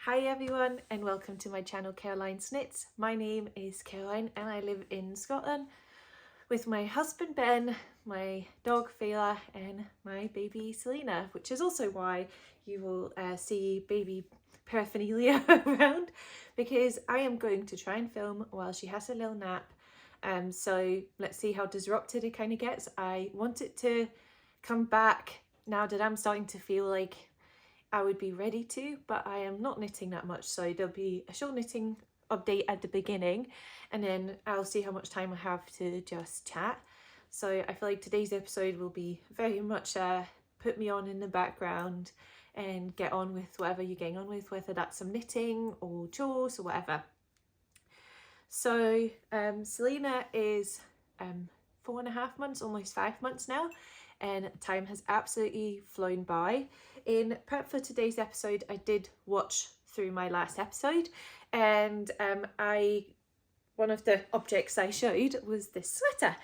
Hi everyone and welcome to my channel Karoline Knits. My name is Caroline and I live in Scotland with my husband Ben, my dog Fivel and my baby Selena, which is also why you will see baby paraphernalia around, because I am going to try and film while she has a little nap. So let's see how disrupted it kind of gets. I want it to come back now that I'm starting to feel like I would be ready to, but I am not knitting that much, so there'll be a short knitting update at the beginning and then I'll see how much time I have to just chat. So I feel like today's episode will be very much put me on in the background and get on with whatever you're getting on with, whether that's some knitting or chores or whatever. So Selena is 4.5 months, almost 5 months now, and time has absolutely flown by. In prep for today's episode, I did watch through my last episode, and one of the objects I showed was this sweater,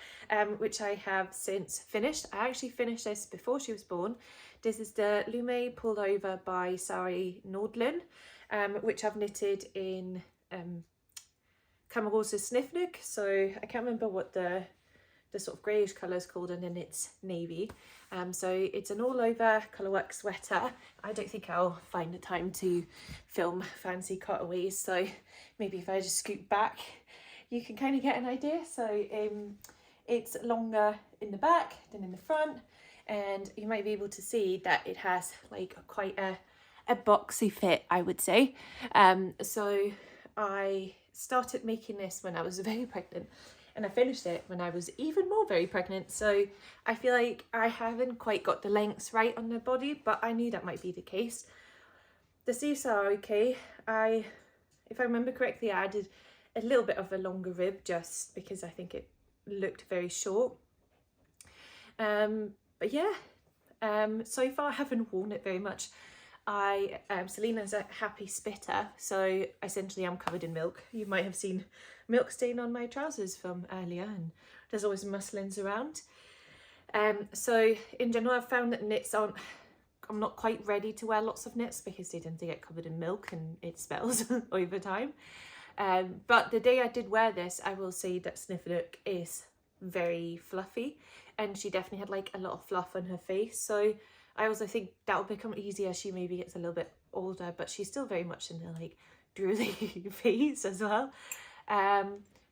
which I have since finished. I actually finished this before she was born. This is the Lumme Pullover by Sari Nordlund, which I've knitted in Camarose Snefnug. So I can't remember what the sort of greyish colour is called, and then it's navy. So it's an all over colourwork sweater. I don't think I'll find the time to film fancy cutaways, so maybe if I just scoot back you can kind of get an idea. So it's longer in the back than in the front, and you might be able to see that it has like quite a boxy fit, I would say. So I started making this when I was very pregnant, and I finished it when I was even more very pregnant. So I feel like I haven't quite got the lengths right on the body, but I knew that might be the case. The sleeves are okay. If I remember correctly, I added a little bit of a longer rib just because I think it looked very short. But yeah, so far I haven't worn it very much. Selena's a happy spitter, so essentially I'm covered in milk. You might have seen milk stain on my trousers from earlier, and there's always muslins around. So in general I've found that I'm not quite ready to wear lots of knits because they tend to get covered in milk and it spells over time. But the day I did wear this, I will say that Snefnug is very fluffy, and she definitely had like a lot of fluff on her face. So I also think that will become easier as she maybe gets a little bit older, but she's still very much in the like drooly phase as well.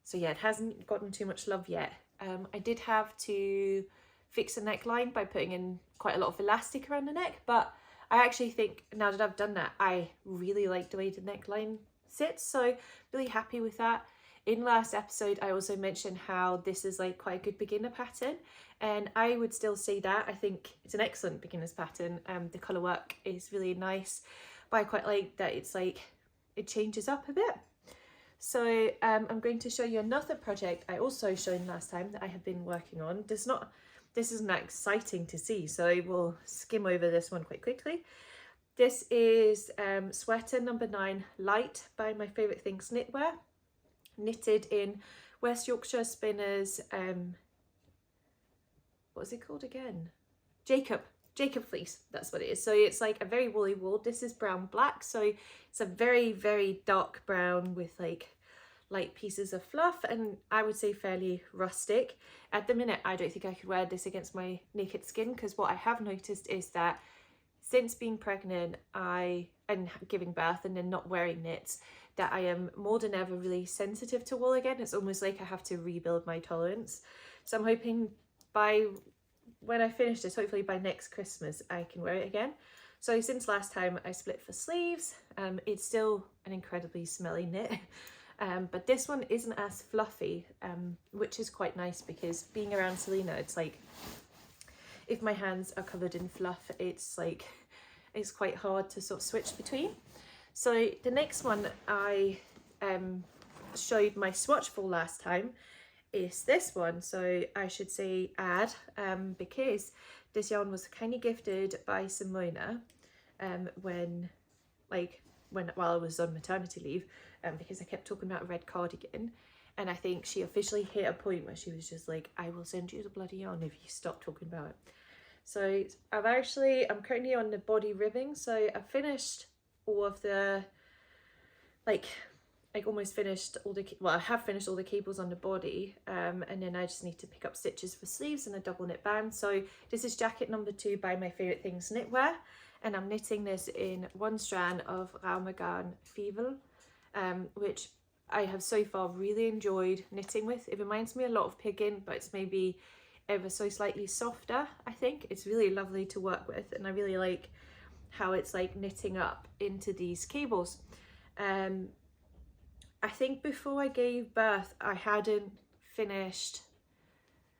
So yeah, it hasn't gotten too much love yet. I did have to fix the neckline by putting in quite a lot of elastic around the neck, but I actually think now that I've done that, I really like the way the neckline sits, so really happy with that. In last episode I also mentioned how this is like quite a good beginner pattern, and I would still say that. I think it's an excellent beginner's pattern. The colour work is really nice, but I quite like that it's like it changes up a bit. So I'm going to show you another project I also shown last time that I have been working on. This isn't that exciting to see, so we'll skim over this one quite quickly. This is sweater number 9 light by MyFavouriteThings Knitwear, knitted in West Yorkshire Spinners, what is it called again? Jacob fleece, that's what it is. So it's like a very woolly wool. This is brown black, so it's a very, very dark brown with like light pieces of fluff, and I would say fairly rustic. At the minute I don't think I could wear this against my naked skin, because what I have noticed is that since being pregnant and giving birth and then not wearing knits, that I am more than ever really sensitive to wool again. It's almost like I have to rebuild my tolerance. So I'm hoping by when I finish this, hopefully by next Christmas, I can wear it again. So since last time I split for sleeves, it's still an incredibly smelly knit. But this one isn't as fluffy, which is quite nice, because being around Selena, it's like if my hands are covered in fluff, it's quite hard to sort of switch between. So the next one I showed my swatch for last time is this one. So I should say because this yarn was kind of gifted by Simona while I was on maternity leave, because I kept talking about a red cardigan, and I think she officially hit a point where she was just like, I will send you the bloody yarn if you stop talking about it. So I'm currently on the body ribbing, so I've finished all of the like almost finished all the, well, I have finished all the cables on the body, and then I just need to pick up stitches for sleeves and a double knit band. So this is jacket number 2 by My Favourite Things Knitwear, and I'm knitting this in 1 strand of Rauma Garn Fivel, which I have so far really enjoyed knitting with. It reminds me a lot of piggin, but it's maybe ever so slightly softer. I think it's really lovely to work with, and I really like how it's like knitting up into these cables. I think before I gave birth, I hadn't finished,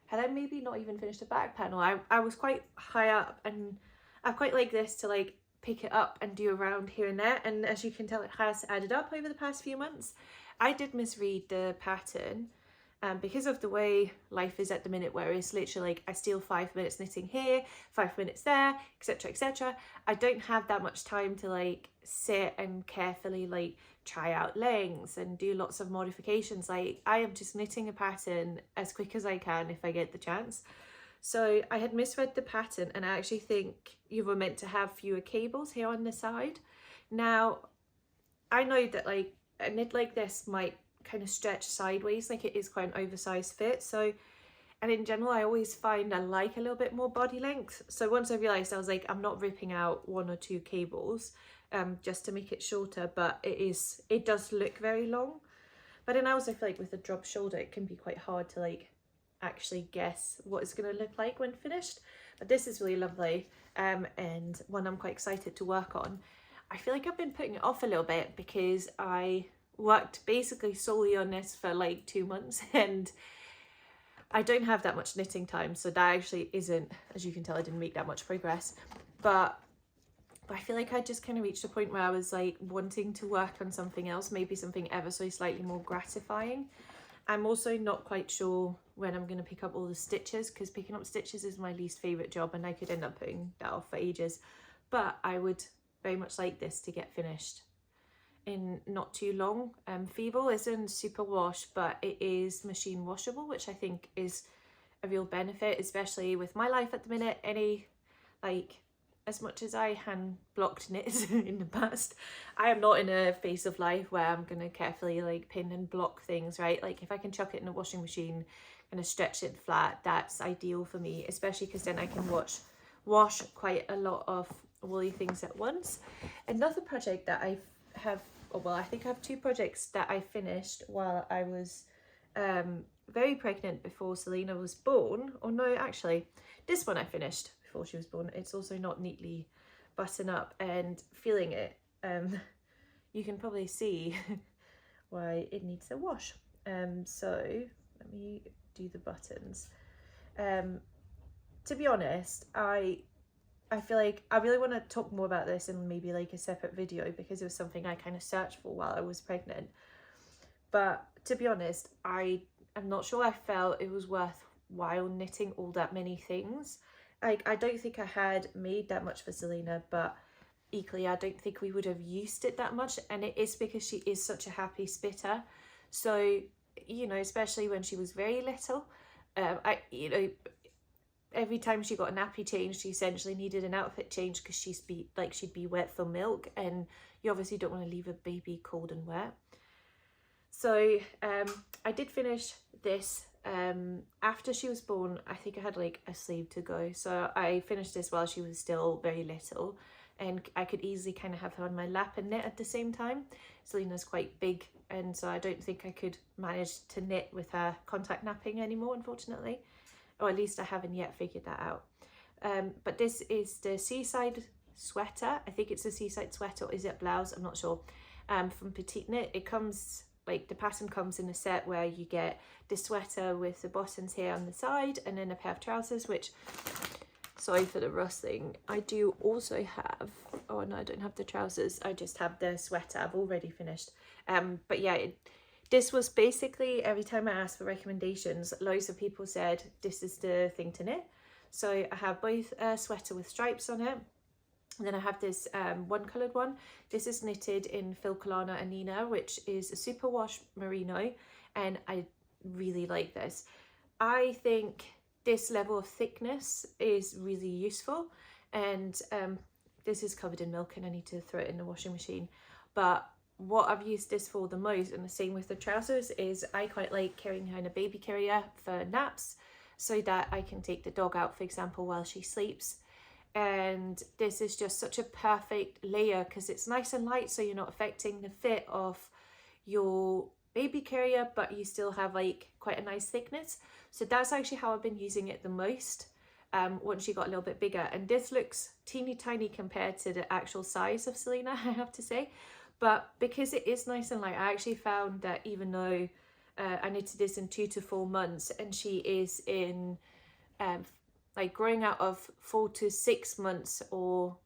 had I maybe not even finished the back panel. I was quite high up, and I quite like this to like pick it up and do around here and there. And as you can tell, it has added up over the past few months. I did misread the pattern because of the way life is at the minute, where it's literally like I steal 5 minutes knitting here, 5 minutes there, etc, etc. I don't have that much time to like sit and carefully like try out lengths and do lots of modifications. Like I am just knitting a pattern as quick as I can if I get the chance. So I had misread the pattern, and I actually think you were meant to have fewer cables here on the side. Now I know that like a knit like this might kind of stretch sideways, like it is quite an oversized fit. So, and in general I always find I like a little bit more body length. So once I realized, I was like, I'm not ripping out 1 or 2 cables just to make it shorter, but it does look very long. But then I also feel like with a drop shoulder it can be quite hard to like actually guess what it's going to look like when finished. But this is really lovely, and one I'm quite excited to work on. I feel like I've been putting it off a little bit because I worked basically solely on this for like 2 months, and I don't have that much knitting time, so that actually isn't, as you can tell, I didn't make that much progress. But I feel like I just kind of reached a point where I was like wanting to work on something else, maybe something ever so slightly more gratifying. I'm also not quite sure when I'm going to pick up all the stitches, because picking up stitches is my least favourite job, and I could end up putting that off for ages. But I would very much like this to get finished in not too long. Fivel isn't super wash, but it is machine washable, which I think is a real benefit, especially with my life at the minute. As much as I hand blocked knits in the past, I am not in a phase of life where I'm gonna carefully like pin and block things, right? Like if I can chuck it in a washing machine and stretch it flat, that's ideal for me, especially because then I can wash quite a lot of woolly things at once. Another project that I have, I think I have 2 projects that I finished while I was very pregnant before Selena was born. Or no, actually, this one I finished before she was born. It's also not neatly buttoned up and feeling it. You can probably see why it needs a wash. So let me do the buttons. To be honest, I feel like I really want to talk more about this in maybe like a separate video, because it was something I kind of searched for while I was pregnant. But to be honest, I am not sure I felt it was worthwhile knitting all that many things. Like I don't think I had made that much for Selena, but equally I don't think we would have used it that much, and it is because she is such a happy spitter. So, you know, especially when she was very little, every time she got a nappy change, she essentially needed an outfit change, because she'd be wet for milk, and you obviously don't want to leave a baby cold and wet. So I did finish this after she was born. I think I had like a sleeve to go, so I finished this while she was still very little, and I could easily kind of have her on my lap and knit at the same time. Selena's quite big, and so I don't think I could manage to knit with her contact napping anymore, unfortunately. Or at least I haven't yet figured that out. But this is the Seaside sweater. I think it's a Seaside sweater, or is it blouse? I'm not sure. From Petiteknit. It comes, like the pattern comes in a set where you get the sweater with the buttons here on the side, and then a pair of trousers, which, sorry for the rustling, I do also have. Oh no, I don't have the trousers. I just have the sweater. I've already finished. But yeah, this was basically, every time I asked for recommendations, loads of people said this is the thing to knit. So I have both a sweater with stripes on it, and then I have this one coloured one. This is knitted in Filcolana Anina, which is a superwash merino, and I really like this. I think this level of thickness is really useful, and this is covered in milk and I need to throw it in the washing machine. But what I've used this for the most, and the same with the trousers, is I quite like carrying her in a baby carrier for naps so that I can take the dog out, for example, while she sleeps. And this is just such a perfect layer because it's nice and light, so you're not affecting the fit of your baby carrier, but you still have like quite a nice thickness. So that's actually how I've been using it the most once she got a little bit bigger. And this looks teeny tiny compared to the actual size of Selena, I have to say. But because it is nice and light, I actually found that even though I knitted this in 2 to 4 months, and she is in like growing out of 4 to 6 months, or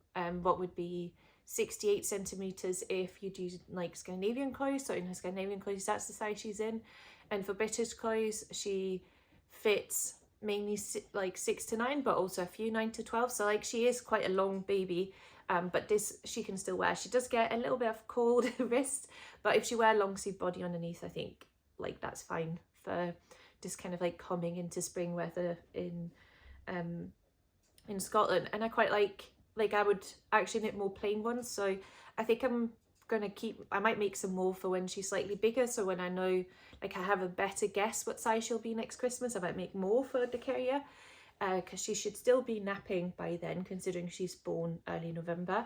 what would be 68 centimeters if you do like Scandinavian clothes. So in her Scandinavian clothes, that's the size she's in. And for British clothes, she fits mainly like 6 to 9, but also a few 9 to 12. So like she is quite a long baby. But this she can still wear. She does get a little bit of cold wrist, but if she wear a long sleeve body underneath, I think like that's fine for just kind of like coming into spring weather in Scotland. And I quite like I would actually knit more plain ones, so I think I'm gonna I might make some more for when she's slightly bigger, so when I know like I have a better guess what size she'll be next Christmas, I might make more for the carrier. Because she should still be napping by then, considering she's born early November.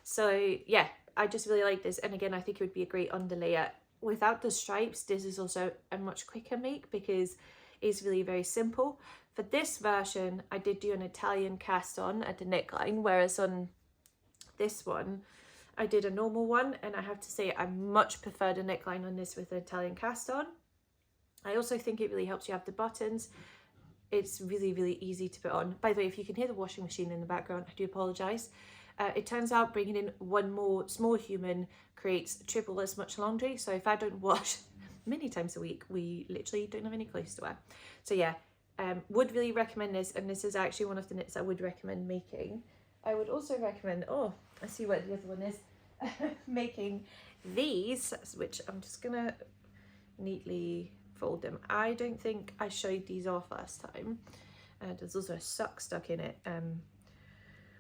So yeah, I just really like this. And again, I think it would be a great underlayer. Without the stripes, this is also a much quicker make because it's really very simple. For this version, I did do an Italian cast on at the neckline, whereas on this one, I did a normal one. And I have to say, I much prefer the neckline on this with an Italian cast on. I also think it really helps you have the buttons. It's really, really easy to put on. By the way, if you can hear the washing machine in the background, I do apologise. It turns out bringing in one more small human creates triple as much laundry. So if I don't wash many times a week, we literally don't have any clothes to wear. So yeah, would really recommend this. And this is actually one of the knits I would recommend making. I would also recommend, oh, I see what the other one is, making these, which I'm just going to neatly fold them. I don't think I showed these off last time. There's also a sock stuck in it.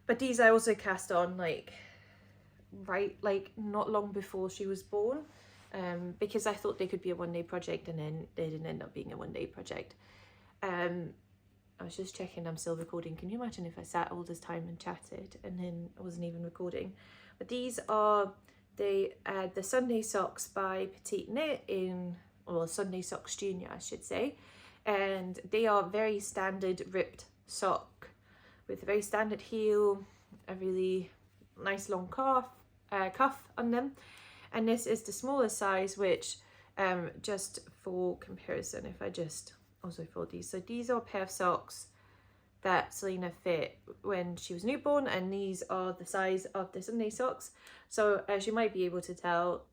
But these I also cast on like not long before she was born, because I thought they could be a one-day project, and then they didn't end up being a one-day project. I was just checking I'm still recording. Can you imagine if I sat all this time and chatted and then I wasn't even recording? But these are the Sunday socks by Petiteknit in, well, Sunday Socks Junior, I should say. And they are very standard ripped sock with a very standard heel, a really nice long cuff on them. And this is the smaller size, which just for comparison, if I just also fold these. So these are a pair of socks that Selena fit when she was newborn, and these are the size of the Sunday socks. So as you might be able to tell,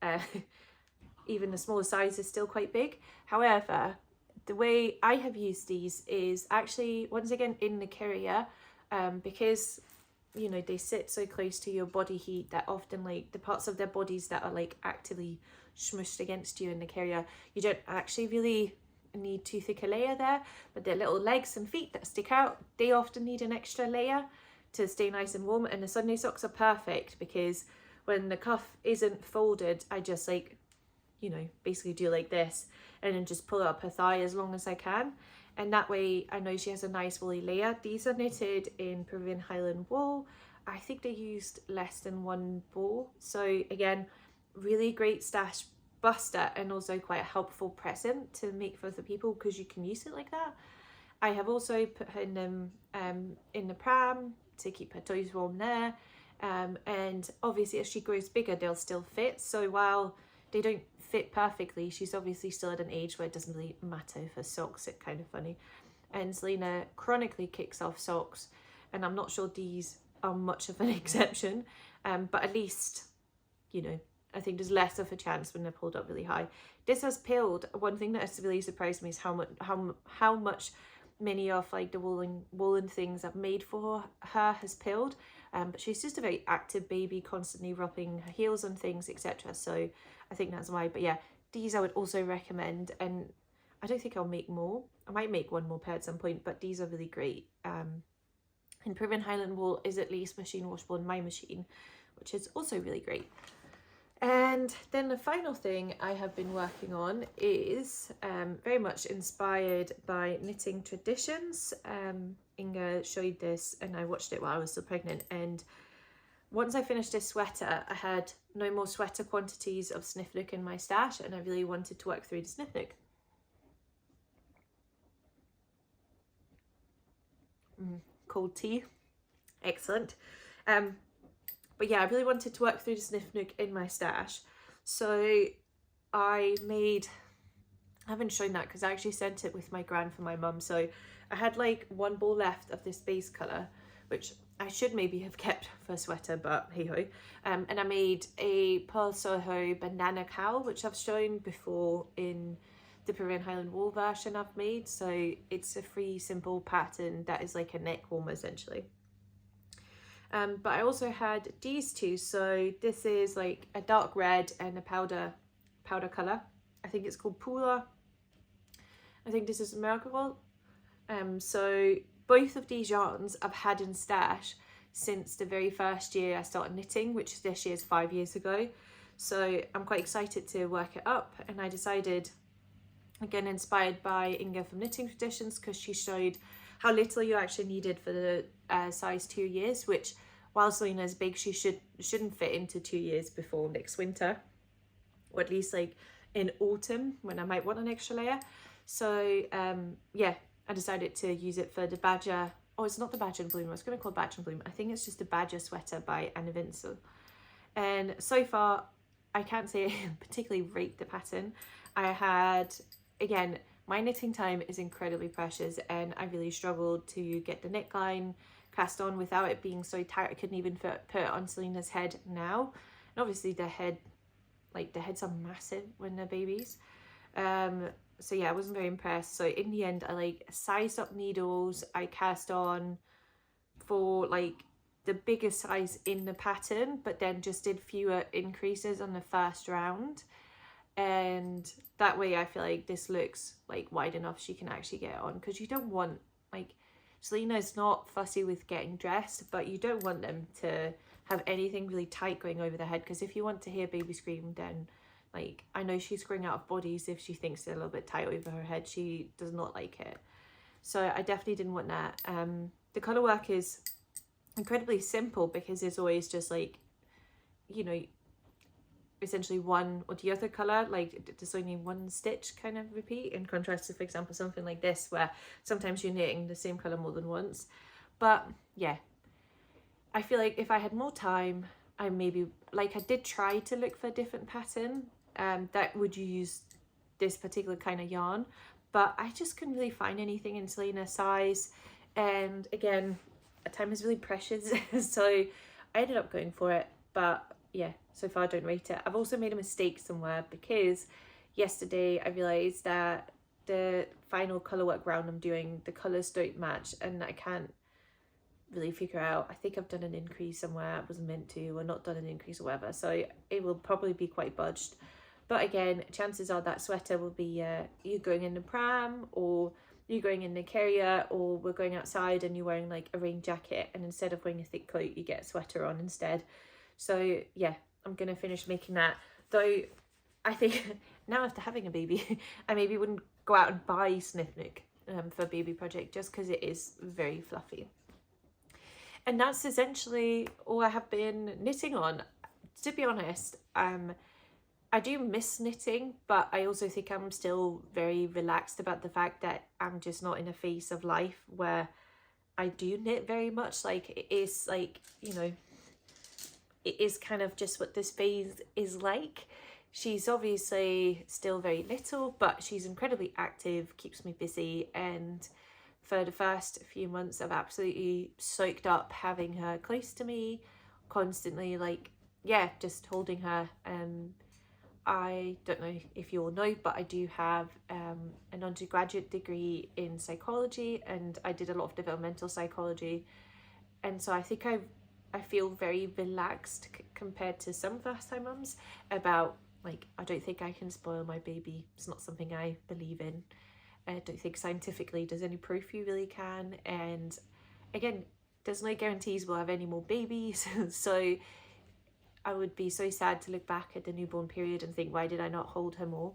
even the smaller size is still quite big. However, the way I have used these is actually, once again, in the carrier, because, you know, they sit so close to your body heat that often, like, the parts of their bodies that are, like, actively smushed against you in the carrier, you don't actually really need too thick a layer there, but their little legs and feet that stick out, they often need an extra layer to stay nice and warm. And the Sunday socks are perfect because when the cuff isn't folded, I just, like, you know, basically do like this and then just pull up her thigh as long as I can, and that way I know she has a nice woolly layer. These are knitted in Peruvian Highland wool. I think they used less than 1 ball, so again, really great stash buster and also quite a helpful present to make for other people because you can use it like that. I have also put her in them in the pram to keep her toes warm there, and obviously as she grows bigger they'll still fit, so while they don't fit perfectly, she's obviously still at an age where it doesn't really matter if her socks are kind of funny. And Selena chronically kicks off socks, and I'm not sure these are much of an exception, but at least, you know, I think there's less of a chance when they're pulled up really high. This has pilled. One thing that has really surprised me is how much many of like the woolen things I've made for her has pilled. But she's just a very active baby, constantly rubbing her heels on things, etc. So I think that's why. But yeah, these I would also recommend, and I don't think I'll make more. I might make one more pair at some point, but these are really great. And Peruvian Highland wool is at least machine washable in my machine, which is also really great. And then the final thing I have been working on is very much inspired by knitting traditions. Inga showed this and I watched it while I was still pregnant, and once I finished this sweater, I had no more sweater quantities of Snefnug in my stash, and I really wanted to work through the Snefnug. Cold tea, excellent. But yeah, I really wanted to work through the Snefnug in my stash, so I haven't shown that because I actually sent it with my Garn for my mum. So I had like one ball left of this base colour, which I should maybe have kept for a sweater, but hey ho. And I made a Pearl Soho banana cowl, which I've shown before in the Peruvian Highland wool version I've made. So it's a free, simple pattern that is like a neck warmer essentially. But I also had these two. So this is like a dark red and a powder colour. I think it's called Pullover. I think this is Miracle. So both of these yarns I've had in stash since the very first year I started knitting, which this year's 5 years ago. So I'm quite excited to work it up, and I decided, again inspired by Inga from Knitting Traditions, because she showed how little you actually needed for the size 2 years, which while Selena is big, she shouldn't fit into 2 years before next winter, or at least like in autumn when I might want an extra layer. So yeah, I decided to use it for the Badger. Oh, it's not the Badger and Bloom. I was going to call it Badger and Bloom. I think it's just the Badger sweater by Ventzel. And so far, I can't say I particularly rate the pattern. I had, again, my knitting time is incredibly precious, and I really struggled to get the neckline cast on without it being so tight. I couldn't even put it on Selena's head now. And obviously the heads are massive when they're babies. So yeah, I wasn't very impressed. So in the end, I like sized up needles. I cast on for like the biggest size in the pattern, but then just did fewer increases on the first round. And that way I feel like this looks like wide enough she can actually get on, because you don't want, like, Selena is not fussy with getting dressed, but you don't want them to have anything really tight going over their head, because if you want to hear baby scream, then like, I know she's growing out of bodies if she thinks they're a little bit tight over her head. She does not like it. So I definitely didn't want that. The colour work is incredibly simple because it's always just like, you know, essentially one or the other colour, like there's only one stitch kind of repeat, in contrast to, for example, something like this where sometimes you're knitting the same colour more than once. But yeah, I feel like if I had more time, I maybe, like, I did try to look for a different pattern that would use this particular kind of yarn, but I just couldn't really find anything in Selena's size. And again, time is really precious, so I ended up going for it. But yeah, so far I don't rate it. I've also made a mistake somewhere, because yesterday I realised that the final colour work round I'm doing, the colours don't match, and I can't really figure out, I think I've done an increase somewhere I wasn't meant to, or not done an increase or whatever, so it will probably be quite budged. But again, chances are that sweater will be you going in the pram, or you going in the carrier, or we're going outside and you're wearing like a rain jacket, and instead of wearing a thick coat you get a sweater on instead. So yeah, I'm gonna finish making that, though I think now after having a baby I maybe wouldn't go out and buy Snefnug for a baby project, just because it is very fluffy. And that's essentially all I have been knitting on. To be honest, I do miss knitting, but I also think I'm still very relaxed about the fact that I'm just not in a phase of life where I do knit very much. Like, it is like, you know, it is kind of just what this phase is like. She's obviously still very little, but she's incredibly active, keeps me busy, and for the first few months I've absolutely soaked up having her close to me constantly, like, yeah, just holding her. I don't know if you all know, but I do have an undergraduate degree in psychology, and I did a lot of developmental psychology, and so I think I feel very relaxed compared to some first-time mums about, like, I don't think I can spoil my baby. It's not something I believe in. I don't think scientifically there's any proof you really can, and again, there's no guarantees we'll have any more babies. So I would be so sad to look back at the newborn period and think, why did I not hold her more?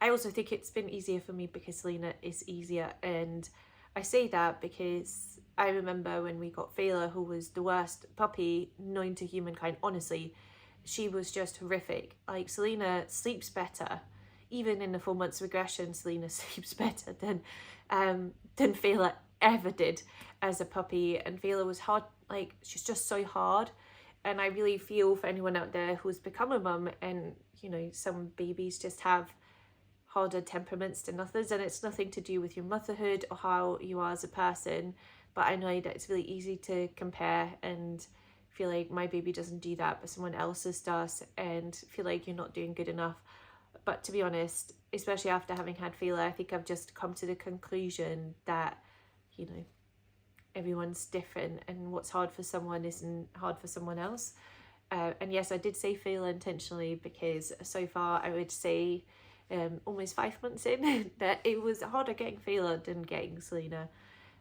I also think it's been easier for me because Selena is easier, and I say that because I remember when we got Fivel, who was the worst puppy known to humankind. Honestly, she was just horrific. Like, Selena sleeps better. Even in the 4 months regression, Selena sleeps better than Fivel ever did as a puppy. And Fivel was hard, like, she's just so hard. And I really feel for anyone out there who's become a mum, and, you know, some babies just have harder temperaments than others, and it's nothing to do with your motherhood or how you are as a person, but I know that it's really easy to compare and feel like my baby doesn't do that but someone else's does, and feel like you're not doing good enough. But to be honest, especially after having had Fivel, I think I've just come to the conclusion that, you know, everyone's different, and what's hard for someone isn't hard for someone else. And yes, I did say Fivel intentionally because so far I would say almost 5 months in that it was harder getting Fivel than getting Selena.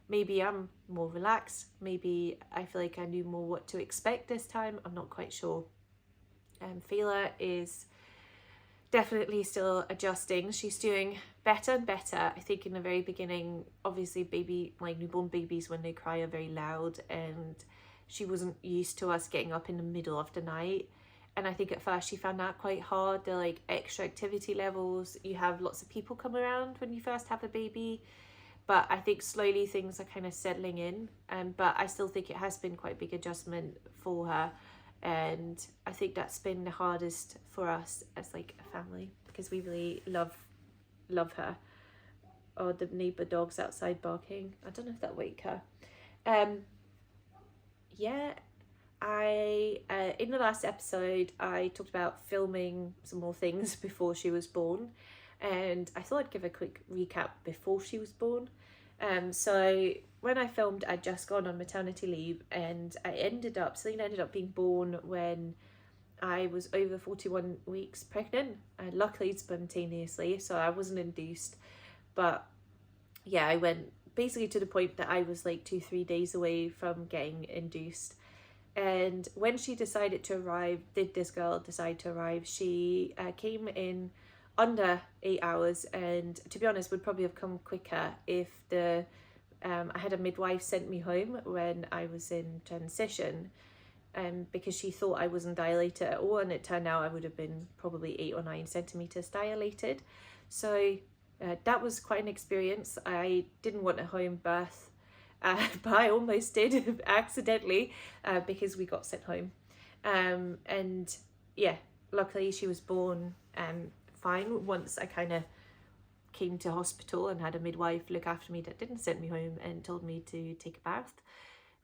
Maybe I'm more relaxed, maybe I feel like I knew more what to expect this time, I'm not quite sure. Fivel is definitely still adjusting. She's doing better and better. I think in the very beginning, obviously newborn babies, when they cry, are very loud, and she wasn't used to us getting up in the middle of the night. And I think at first she found that quite hard. The like extra activity levels, you have lots of people come around when you first have a baby, but I think slowly things are kind of settling in. But I still think it has been quite a big adjustment for her, and I think that's been the hardest for us as like a family, because we really love her. Or the neighbour dog's outside barking. I don't know if that'll wake her. Yeah. In the last episode, I talked about filming some more things before she was born, and I thought I'd give a quick recap before she was born. So when I filmed, I'd just gone on maternity leave, and Selena ended up being born when I was over 41 weeks pregnant, and luckily spontaneously, so I wasn't induced. But yeah, I went basically to the point that I was like 2-3 days away from getting induced. And when she decided to arrive, this girl decide to arrive, she came in under 8 hours, and to be honest would probably have come quicker if I had a midwife sent me home when I was in transition, because she thought I wasn't dilated at all, and it turned out I would have been probably 8 or 9 centimeters dilated. So that was quite an experience. I didn't want a home birth, but I almost did accidentally, because we got sent home. And yeah, luckily she was born fine once I kind of came to hospital and had a midwife look after me that didn't send me home and told me to take a bath,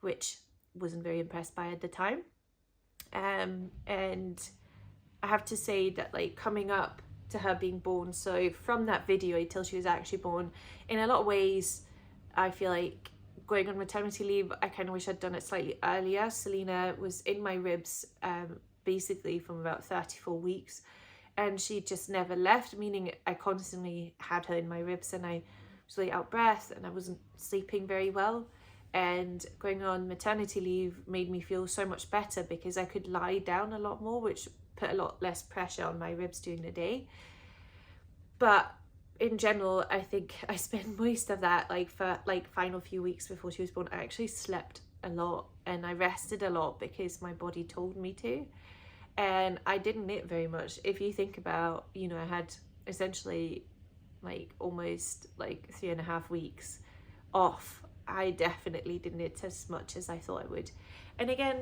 which wasn't very impressed by at the time. And I have to say that, like, coming up to her being born, so from that video till she was actually born, in a lot of ways I feel like going on maternity leave, I kind of wish I'd done it slightly earlier. Selena was in my ribs basically from about 34 weeks, and she just never left, meaning I constantly had her in my ribs, and I was really out of breath and I wasn't sleeping very well. And going on maternity leave made me feel so much better because I could lie down a lot more, which put a lot less pressure on my ribs during the day. But in general, I think I spent most of that, like, for like final few weeks before she was born, I actually slept a lot and I rested a lot because my body told me to, and I didn't knit very much. If you think about, you know, I had essentially like almost like 3.5 weeks off. I definitely didn't knit as much as I thought I would. And again,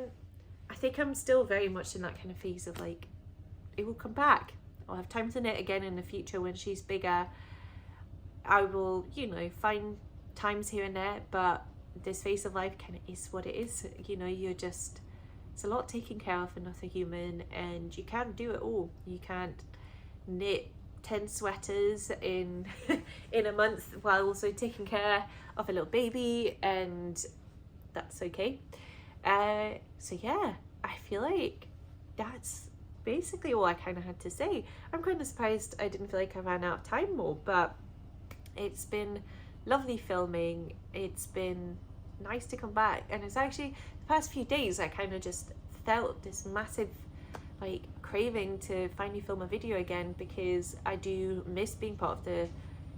I think I'm still very much in that kind of phase of like, it will come back. I'll have time to knit again in the future when she's bigger. I will, you know, find times here and there, but this phase of life kind of is what it is. You know, you're just, it's a lot taking care of another human, and you can't do it all. You can't knit 10 sweaters in in a month while also taking care of a little baby, and that's okay. So yeah, I feel like that's basically all I kind of had to say. I'm kind of surprised I didn't feel like I ran out of time more, but it's been lovely filming. It's been nice to come back, and it's actually the past few days I kind of just felt this massive like craving to finally film a video again, because I do miss being part of the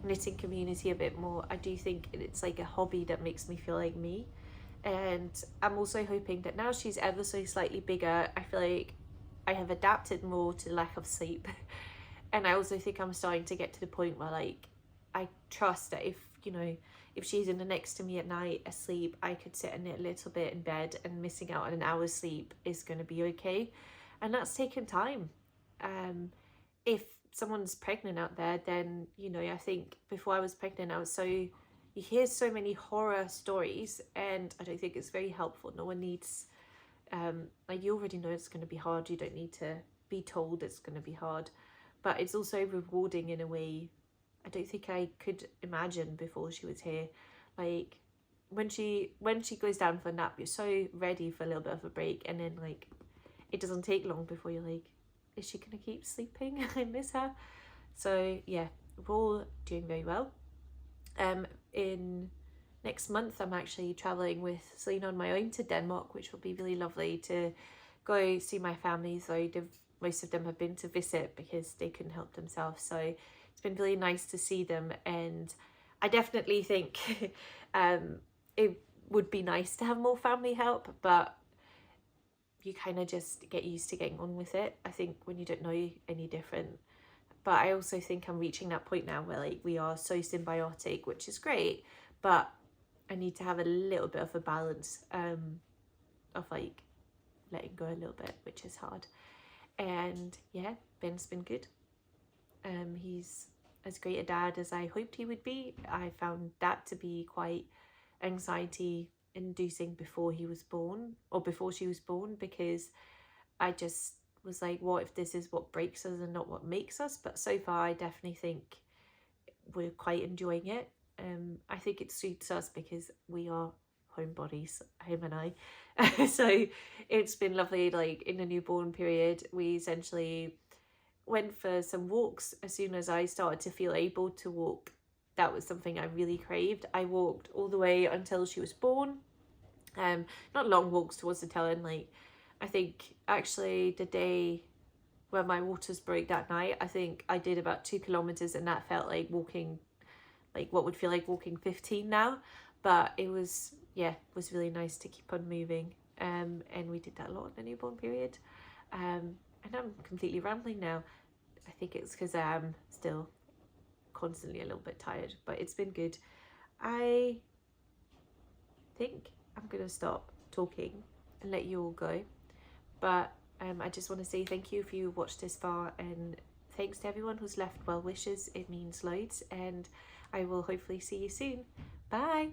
knitting community a bit more. I do think it's like a hobby that makes me feel like me. And I'm also hoping that now she's ever so slightly bigger, I feel like I have adapted more to the lack of sleep. And I also think I'm starting to get to the point where like I trust that if, you know, if she's in the next to me at night asleep, I could sit and knit a little bit in bed, and missing out on an hour's sleep is going to be okay. And that's taken time. If someone's pregnant out there, then, you know, I think before I was pregnant, you hear so many horror stories, and I don't think it's very helpful. No one needs, like, you already know it's going to be hard. You don't need to be told it's going to be hard, but it's also rewarding in a way I don't think I could imagine before she was here. Like, when she goes down for a nap, you're so ready for a little bit of a break, and then like it doesn't take long before you're like, is she gonna keep sleeping? I miss her. So yeah, we're all doing very well. In next month I'm actually traveling with Selena on my own to Denmark, which will be really lovely to go see my family. So most of them have been to visit because they couldn't help themselves, so it's been really nice to see them. And I definitely think it would be nice to have more family help, but you kind of just get used to getting on with it, I think, when you don't know any different. But I also think I'm reaching that point now where like we are so symbiotic, which is great, but I need to have a little bit of a balance of like letting go a little bit, which is hard. And yeah, Ben's been good. He's as great a dad as I hoped he would be. I found that to be quite anxiety inducing before he was born, or before she was born, because I just was like, what if this is what breaks us and not what makes us? But so far I definitely think we're quite enjoying it. I think it suits us because we are homebodies, him and I. So it's been lovely. Like in the newborn period, we essentially went for some walks as soon as I started to feel able to walk. That was something I really craved. I walked all the way until she was born. Not long walks towards the tail end. Like, I think actually the day when my waters broke that night, I think I did about 2 kilometers, and that felt like walking, like what would feel like walking 15 now. But it was, yeah, it was really nice to keep on moving. And we did that a lot in the newborn period. And I'm completely rambling now. I think it's because I'm still constantly a little bit tired, but it's been good. I think I'm gonna stop talking and let you all go, but I just want to say thank you if you watched this far, and thanks to everyone who's left well wishes. It means loads, and I will hopefully see you soon. Bye.